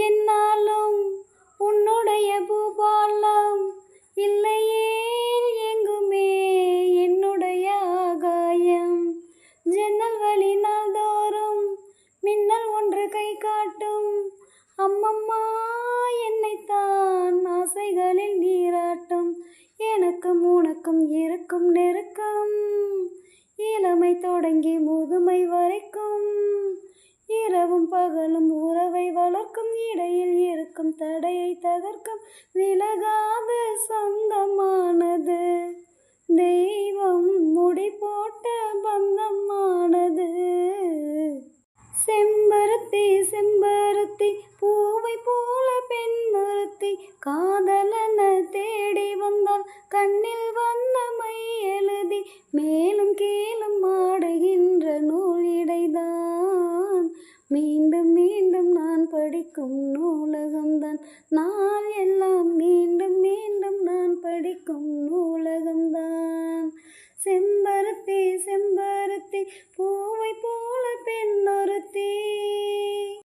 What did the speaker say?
என்னாலும் உன்னுடைய பூபாலம் இல்லையே எங்குமே என்னுடைய ஆகாயம். ஜன்னல் வழி நாள்தோறும் மின்னல் ஒன்று கை காட்டும். அம்மம்மா என்னைத்தான் ஆசைகளில் நீராட்டும். எனக்கும் உனக்கும் இருக்கும் நெருக்கம் இளமை தொடங்கி முதுமை வரைக்கும். இரவும் பகலும் உறவை வளர்க்கும். இடையில் இருக்கும் தடையை தகர்க்கும். விலகாத சொந்தமானது தெய்வம் முடி போட்ட பந்தமானது. செம்பருத்தி செம்பருத்தி பூவை போல பெண்ணொருத்தி காதலன தேடி வந்தால் கண்ணில் வண்ணமை எழுதி மேலும் கீழும் ஆடுகின்ற நூல் இடைதான். மீண்டும் மீண்டும் நான் படிக்கும் நூலகம்தான். நாள் எல்லாம் மீண்டும் மீண்டும் நான் படிக்கும் நூலகம்தான். செம்பருத்தி செம்பருத்தி பூ